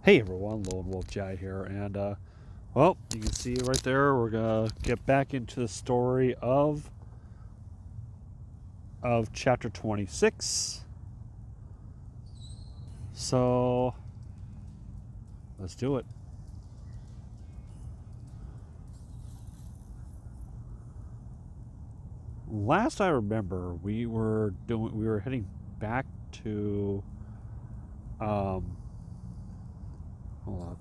Hey everyone, Lone Wolf Jai here, and well, you can see right there, we're gonna get back into the story of chapter 26. So let's do it. Last I remember, we were heading back to hold on.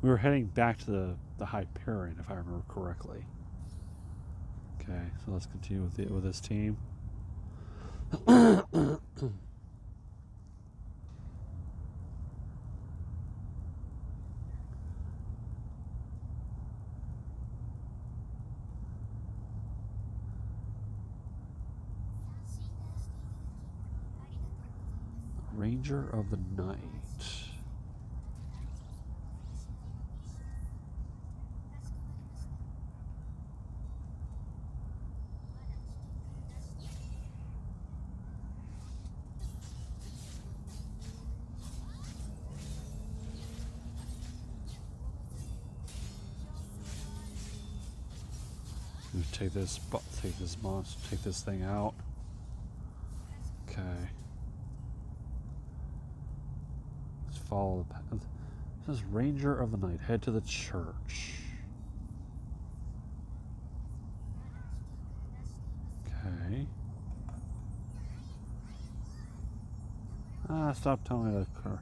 We were heading back to the Hyperion, if I remember correctly. Okay, so let's continue with this team. Ranger of the Night. Take this monster, take this thing out. Okay. Let's follow the path. This is Ranger of the Night. Head to the church. Okay. Stop telling me that car.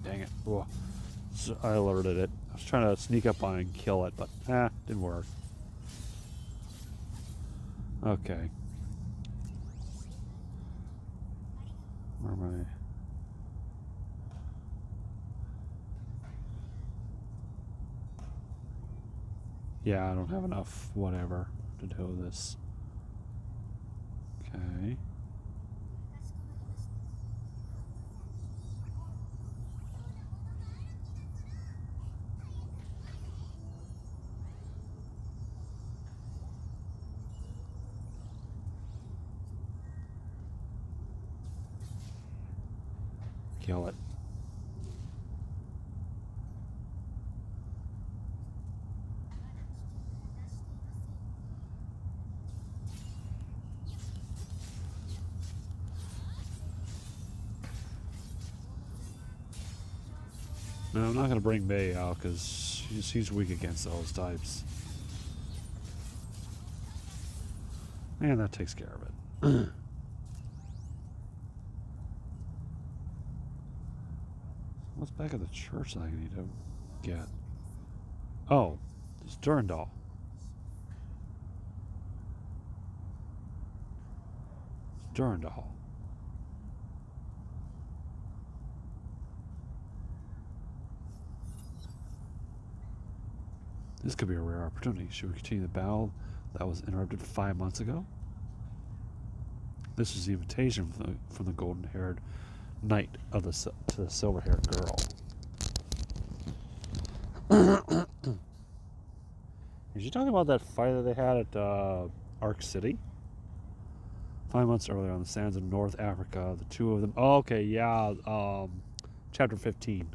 Dang it. Whoa. So I alerted it. I was trying to sneak up on it and kill it, but didn't work. Okay. Where am I? Yeah, I don't have enough whatever to do this. Okay. Kill it. No, I'm not going to bring May out because she's weak against those types. And that takes care of it. What's back at the church that I need to get? Oh, it's Durandal. It's Durandal. This could be a rare opportunity. Should we continue the battle that was interrupted 5 months ago? This was the invitation from the golden-haired knight of to the silver-haired girl. Is she talking about that fight that they had at Ark City? 5 months earlier on the sands of North Africa, the two of them... Oh, okay, yeah. Chapter 15.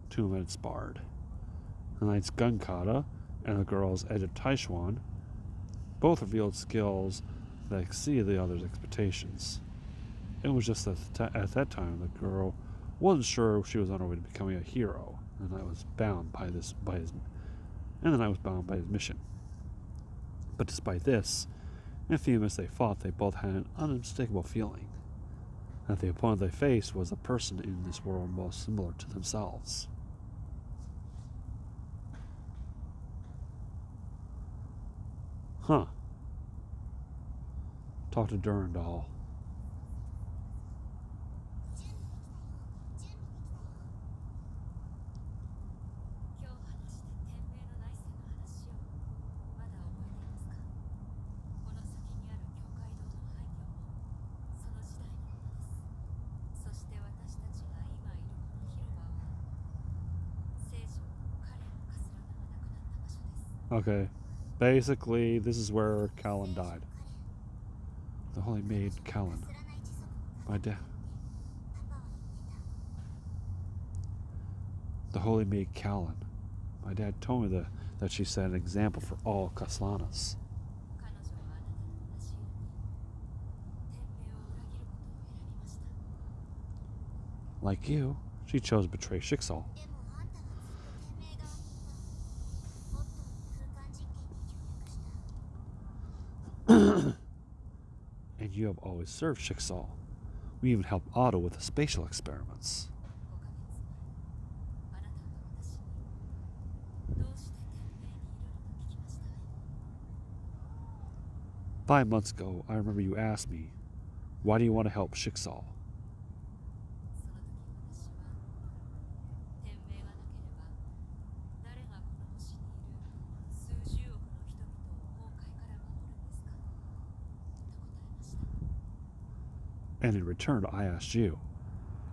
2 minutes sparred. The knight's gun kata and the girl's edge of Taishuan both revealed skills that exceeded the other's expectations. It was just that at that time the girl wasn't sure if she was on her way to becoming a hero, and the knight was bound by his mission. But despite this, in a few minutes they fought, they both had an unmistakable feeling that the opponent they faced was a person in this world most similar to themselves. Huh. Talk to Durandal. Okay. Basically, this is where Callan died. The Holy Maid Callan. My dad. The Holy Maid Callan. My dad told me that she set an example for all Kaslanas. Like you, she chose to betray Schicksal. And you have always served Schicksal. We even helped Otto with the spatial experiments. 5 months ago, I remember you asked me, why do you want to help Schicksal? And in return, I asked you,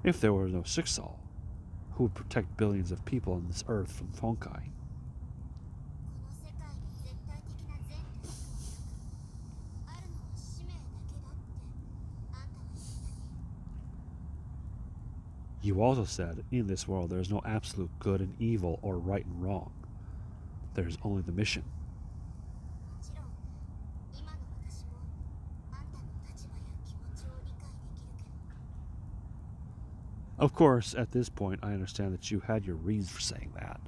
if there were no Schicksal, who would protect billions of people on this earth from Honkai? You also said, in this world there is no absolute good and evil or right and wrong. There is only the mission. Of course, at this point, I understand that you had your reasons for saying that.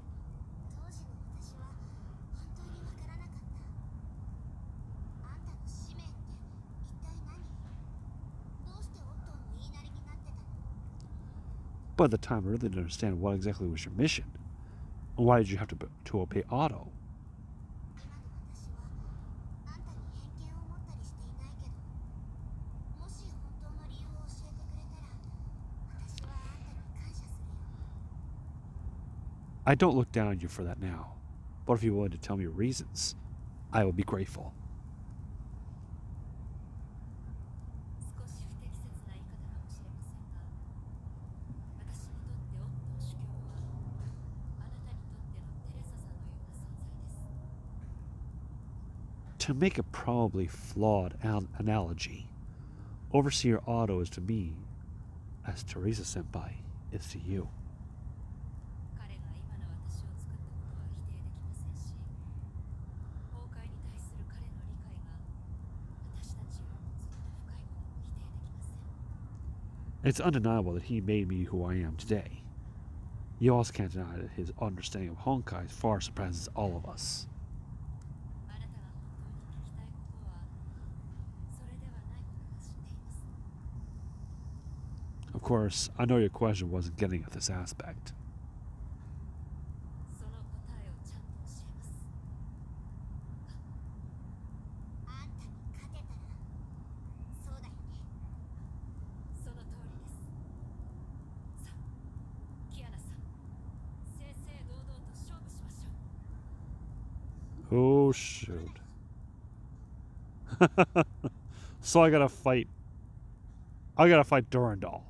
But at the time, I really didn't understand what exactly was your mission. And why did you have to obey Otto? I don't look down on you for that now. But if you're willing to tell me your reasons, I will be grateful. To make a probably flawed analogy, Overseer Otto is to me as Teresa Senpai is to you. It's undeniable that he made me who I am today. You also can't deny that his understanding of Honkai far surpasses all of us. Of course, I know your question wasn't getting at this aspect. Oh shoot. So I gotta fight Durandal.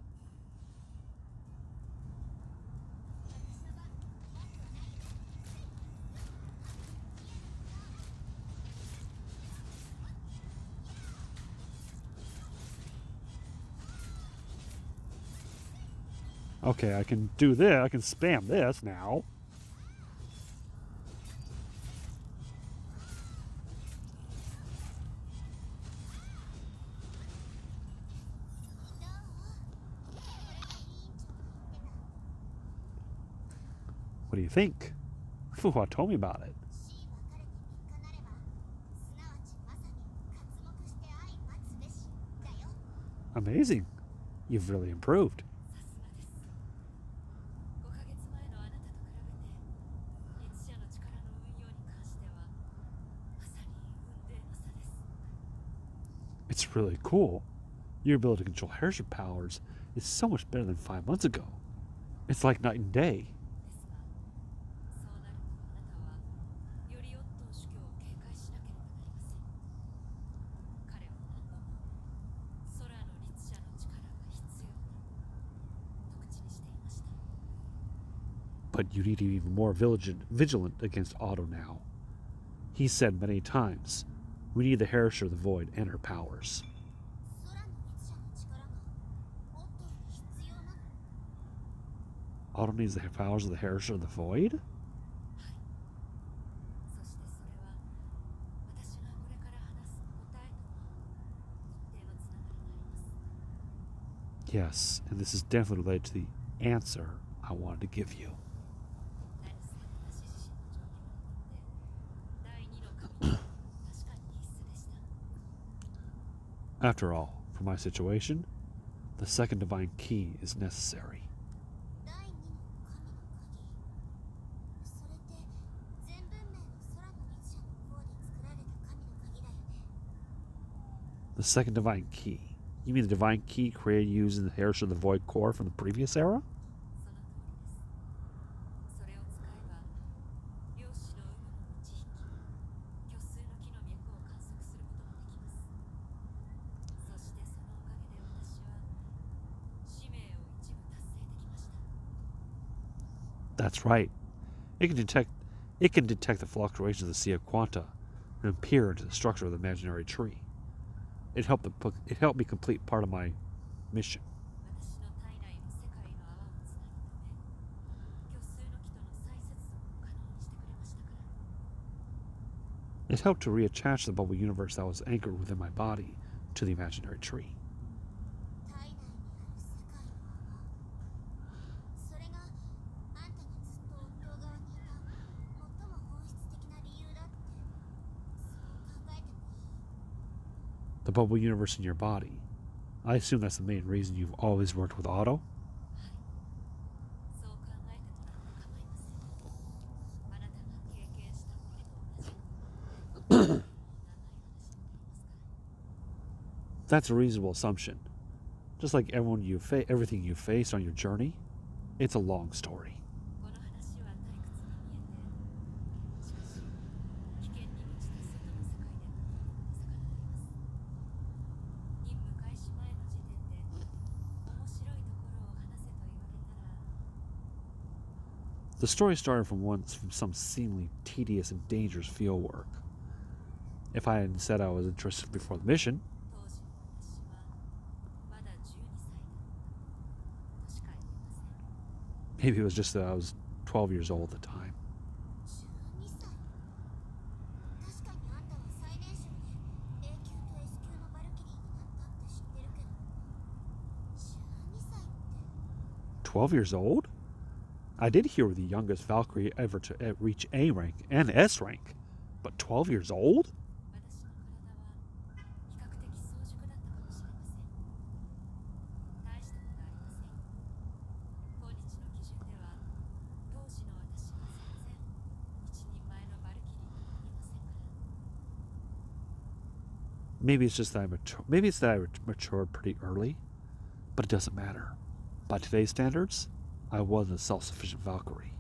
Okay, I can do this. I can spam this now. What do you think? Fuhua told me about it. Amazing. You've really improved. It's really cool. Your ability to control airship powers is so much better than 5 months ago. It's like night and day. But you need to be even more vigilant against Otto now. He said many times, we need the Heresher of the Void and her powers. Otto needs the powers of the Heresher of the Void? Yes, and this is definitely related to the answer I wanted to give you. After all, for my situation, the second divine key is necessary. The second divine key. You mean the divine key created using the Heresher of the Void core from the previous era? That's right. It can detect the fluctuations of the Sea of Quanta and peer into the structure of the imaginary tree. It helped me complete part of my mission. It helped to reattach the bubble universe that was anchored within my body to the imaginary tree. The bubble universe in your body. I assume that's the main reason you've always worked with Otto? That's a reasonable assumption. Just like everything you faced on your journey, it's a long story. The story started from some seemingly tedious and dangerous field work. If I hadn't said I was interested before the mission, maybe it was just that I was 12 years old at the time. "12 years old? I did hear we're the youngest Valkyrie ever to reach A rank and S rank, but 12 years old? Maybe it's just that I matured pretty early, but it doesn't matter. By today's standards, I wasn't a self-sufficient Valkyrie.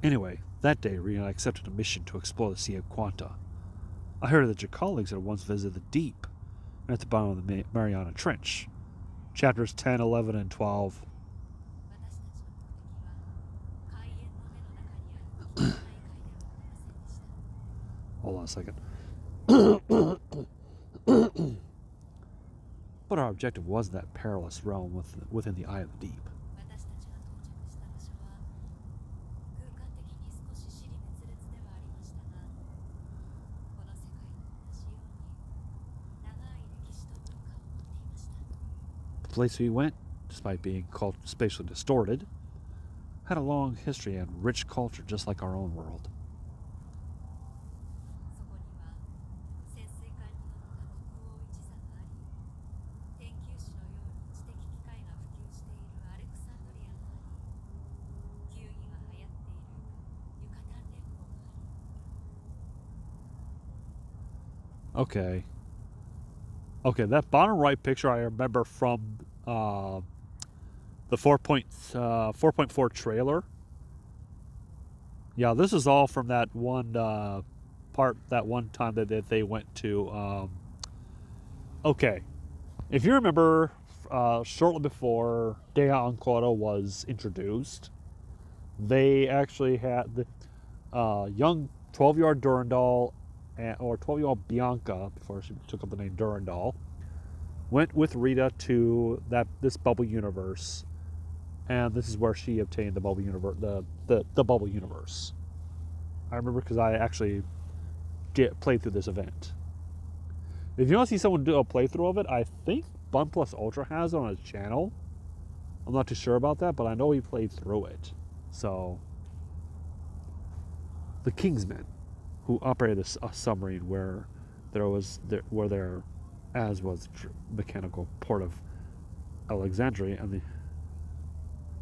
Anyway, that day, Rena accepted a mission to explore the Sea of Quanta. I heard that your colleagues had once visited the deep at the bottom of the Mariana Trench. Chapters 10, 11, and 12. Hold on a second. But our objective wasn't that perilous realm within the eye of the deep. The place we went, despite being called spatially distorted, had a long history and rich culture just like our own world. Okay, that bottom right picture I remember from the 4.4 trailer. Yeah, this is all from that one part, that one time that they went to. Okay, if you remember, shortly before Dea Ancora was introduced, they actually had the young 12-year-old Durandal, or 12-year-old Bianca, before she took up the name Durandal, went with Rita to this bubble universe, and this is where she obtained the bubble universe, the bubble universe. I remember because I actually played through this event. If you want to see someone do a playthrough of it, I think Bun Plus Ultra has it on his channel. I'm not too sure about that, but I know he played through it. So, the Kingsmen, who operated a submarine where there, as was the mechanical port of Alexandria, and the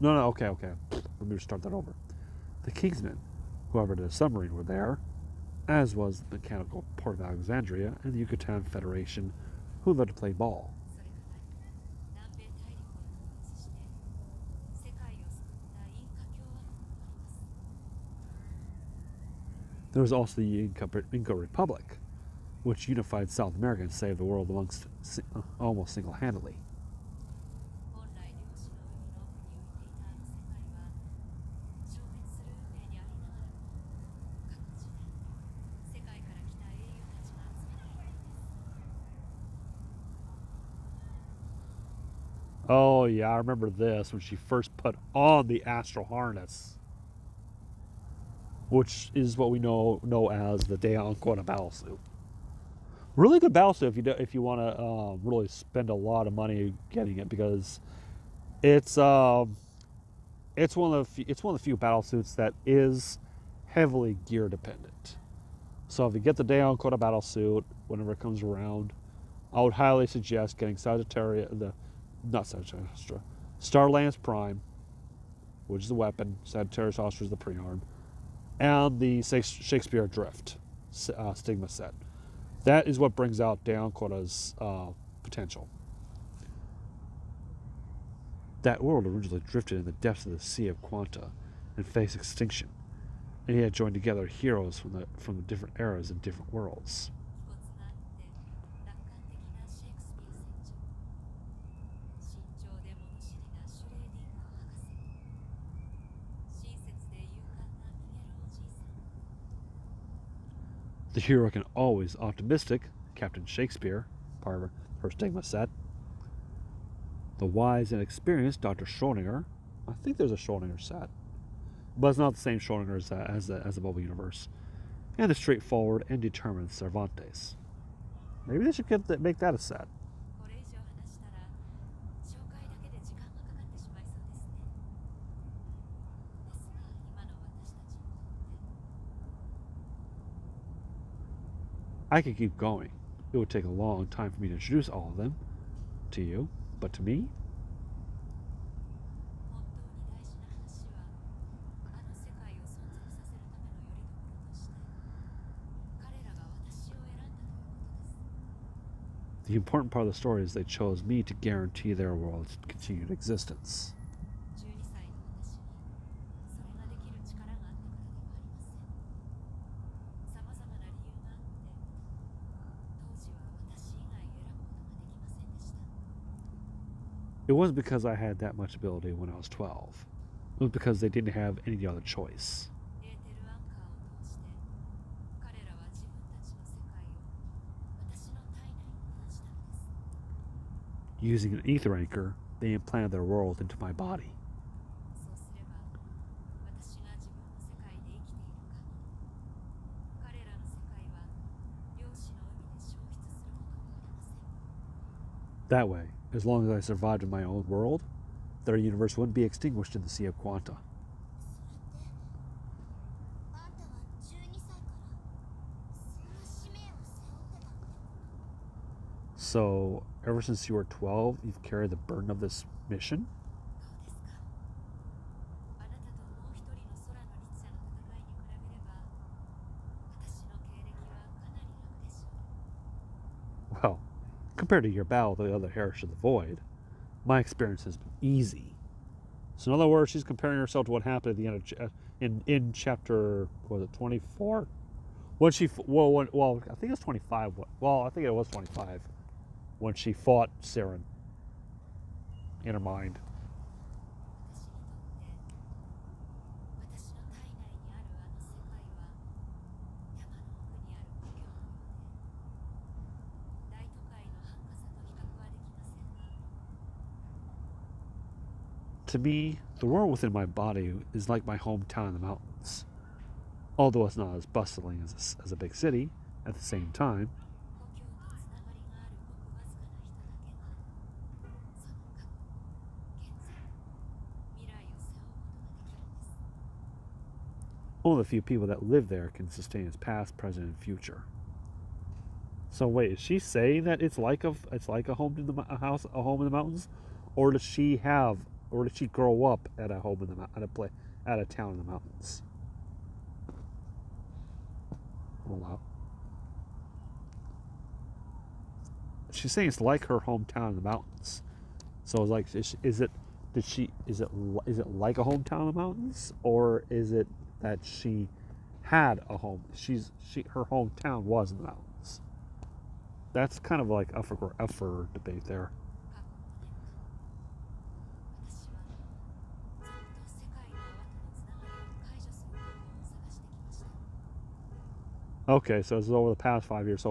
okay. Let me start that over. The Kingsmen, who operated a submarine, were there, as was the mechanical port of Alexandria, and the Yucatan Federation, who loved to play ball. There was also the Inca Republic, which unified South America and saved the world almost single-handedly. Oh yeah, I remember this when she first put on the astral harness, which is what we know as the Dea Ancona battlesuit. Really good battlesuit if you want to really spend a lot of money getting it, because it's one of the few battlesuits that is heavily gear dependent. So if you get the Dea Ancona battlesuit whenever it comes around, I would highly suggest getting Star Lance Prime, which is the weapon, Sagittarius Ostra is the pre-arm, and the Shakespeare Drift Stigma set. That is what brings out Dea Ancora's potential. That world originally drifted in the depths of the Sea of Quanta and faced extinction, and he had joined together heroes from the different eras and different worlds. The hero can always optimistic, Captain Shakespeare, part of her Stigma set. The wise and experienced Dr. Schrodinger. I think there's a Schrodinger set, but it's not the same Schrodinger as the Bubble Universe. And the straightforward and determined Cervantes. Maybe they should make that a set. I could keep going. It would take a long time for me to introduce all of them to you, but to me, the important part of the story is they chose me to guarantee their world's continued existence. It wasn't because I had that much ability when I was 12. It was because they didn't have any other choice. Using an ether anchor, they implanted their world into my body. That way, as long as I survived in my own world, their universe wouldn't be extinguished in the Sea of Quanta. So, ever since you were 12, you've carried the burden of this mission? Well, compared to your battle with the other Heritage of the Void, my experience has been easy. So in other words, she's comparing herself to what happened at the end in chapter, was it 24? When she well, I think it's 25. Well, I think it was 25 when she fought Siren in her mind. To me, the world within my body is like my hometown in the mountains. Although it's not as bustling as a big city, at the same time, only the few people that live there can sustain its past, present, and future. So wait, is she saying that it's like a home in the a home in the mountains, or does she grow up at a home in the at a town in the mountains? Wow. She's saying it's like her hometown in the mountains. So it's like, is it like a hometown in the mountains, or is it that she had a home? Her hometown was in the mountains. That's kind of like up for debate there. Okay, so it's over the past 5 years.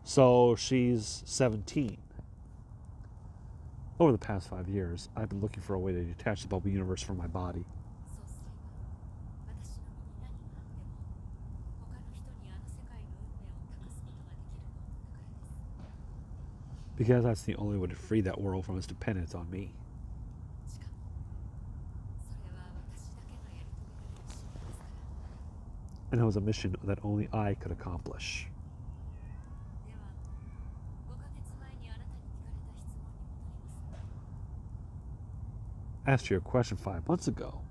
So she's 17. Over the past 5 years, I've been looking for a way to detach the bubble universe from my body. Because that's the only way to free that world from its dependence on me. And it was a mission that only I could accomplish. I asked you a question 5 months ago.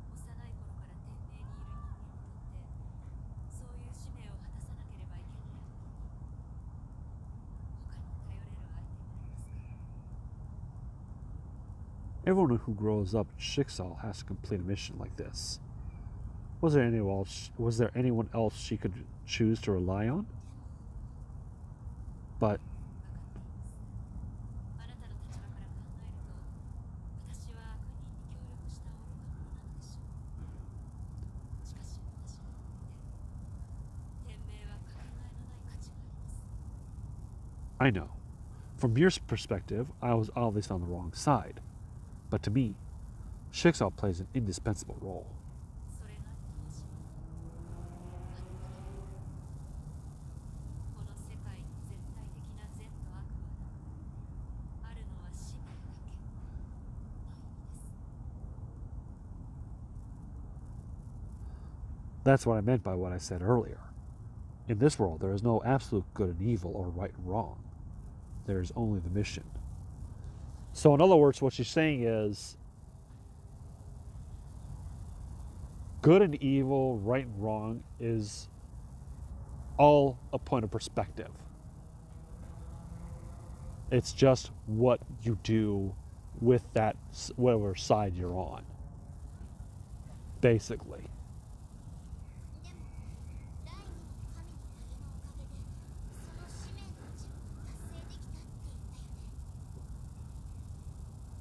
Everyone who grows up in Schicksal has to complete a mission like this. Was there anyone else she could choose to rely on? But I know. From your perspective, I was obviously on the wrong side. But to me, Schicksal plays an indispensable role. That's what I meant by what I said earlier. In this world, there is no absolute good and evil or right and wrong. There is only the mission. So, in other words, what she's saying is good and evil, right and wrong is all a point of perspective. It's just what you do with that, whatever side you're on, basically.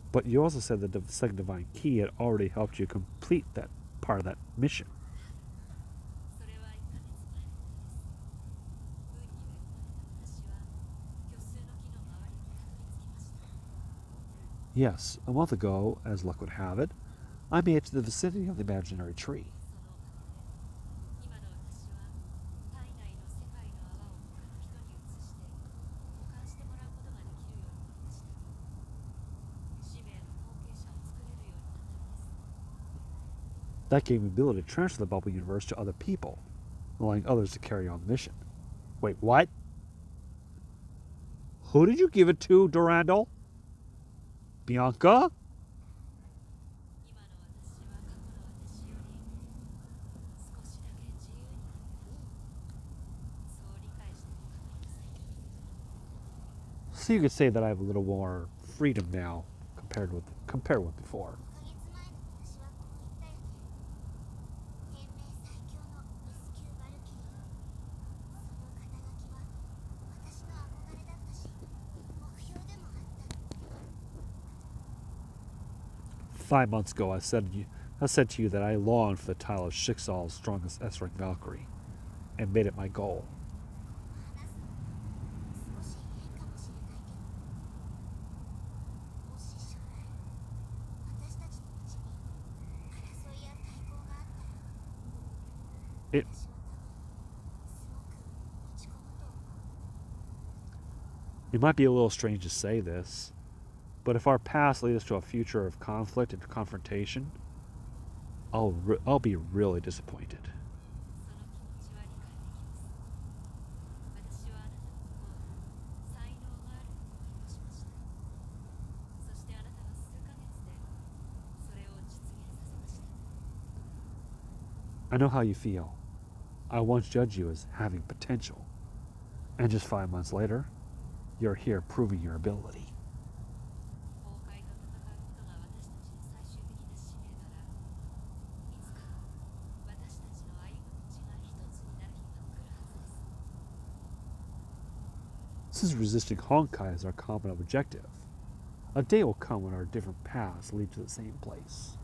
But you also said that the second divine key had already helped you complete that part of that mission. Yes, a month ago, as luck would have it, I made it to the vicinity of the imaginary tree. That gave me the ability to transfer the bubble universe to other people, allowing others to carry on the mission. Wait, what? Who did you give it to, Durandal? Bianca? So you could say that I have a little more freedom now compared with before. 5 months ago, I said to you that I longed for the title of Schicksal's strongest S-rank Valkyrie, and made it my goal. It might be a little strange to say this, but if our past leads us to a future of conflict and confrontation, I'll be really disappointed. I know how you feel. I once judged you as having potential, and just 5 months later, you're here proving your ability. Since resisting Honkai is our common objective, a day will come when our different paths lead to the same place.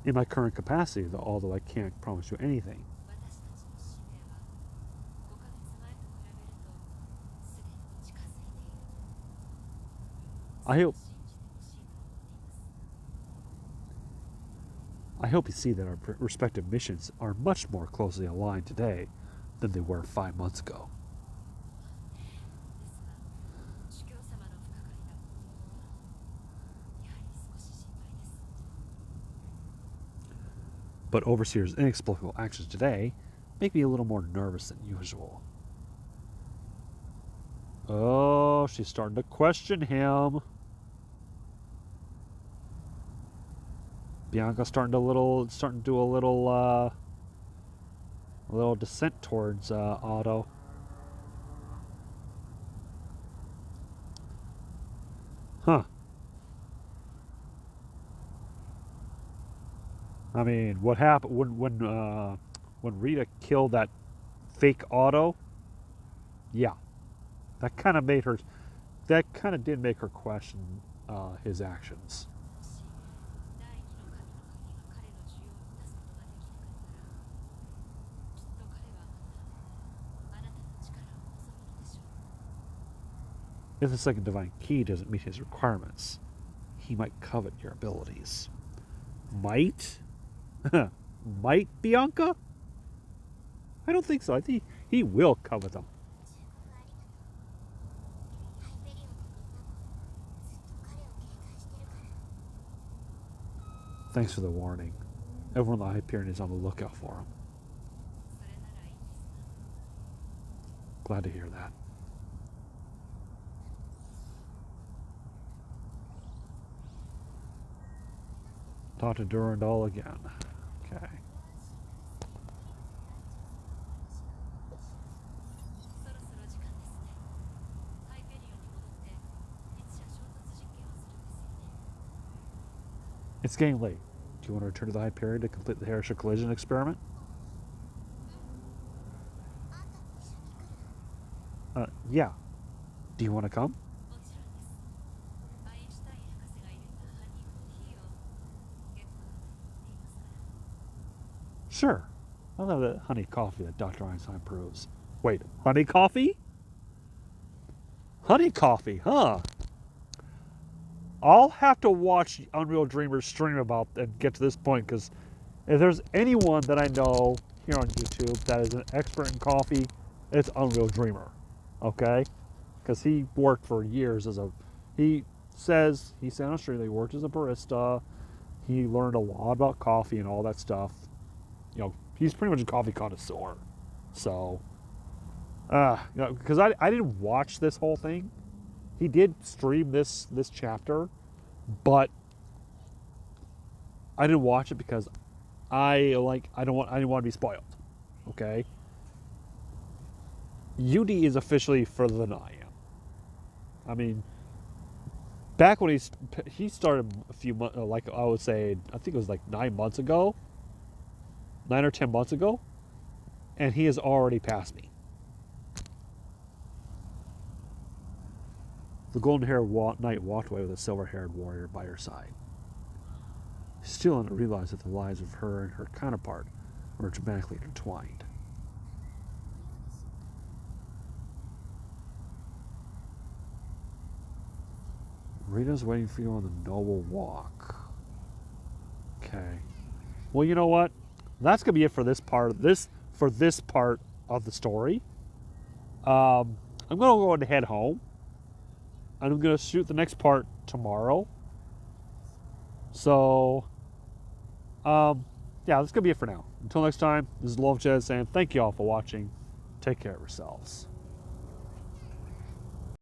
In my current capacity, although I can't promise you anything, I hope you see that our respective missions are much more closely aligned today than they were 5 months ago. But Overseer's inexplicable actions today make me a little more nervous than usual. Oh, she's starting to question him. Bianca's starting to do a little descent towards Otto. Huh. I mean, what happened when Rita killed that fake Otto? Yeah, that kind of did make her question his actions. If the second divine key doesn't meet his requirements, he might covet your abilities. Might? Might, Bianca? I don't think so. I think he will covet them. Thanks for the warning. Everyone in the Hyperion is on the lookout for him. Glad to hear that. Talk to Durandal again. Okay. It's getting late. Do you want to return to the Hyperion to complete the Heresian collision experiment? Yeah. Do you want to come? Sure. I love that honey coffee that Dr. Einstein proves. Wait, honey coffee? Honey coffee, huh? I'll have to watch Unreal Dreamer's stream about and get to this point, because if there's anyone that I know here on YouTube that is an expert in coffee, it's Unreal Dreamer. Okay? Because he worked for years he said on stream that he worked as a barista. He learned a lot about coffee and all that stuff. You know, he's pretty much a coffee connoisseur. So, because I didn't watch this whole thing. He did stream this chapter, but I didn't watch it because I didn't want to be spoiled. Okay. UD is officially further than I am. I mean, back when he started a few months, like I would say, I think it was like 9 months ago, 9 or 10 months ago, and he has already passed me. The golden-haired knight walked away with a silver-haired warrior by her side. Still didn't realize that the lives of her and her counterpart were dramatically intertwined. Rita's waiting for you on the Noble Walk. Okay. Well, you know what? That's gonna be it for this part. For this part of the story. I'm gonna go and head home. I'm gonna shoot the next part tomorrow. So, yeah, that's gonna be it for now. Until next time, this is Love Jed saying thank you all for watching. Take care of yourselves.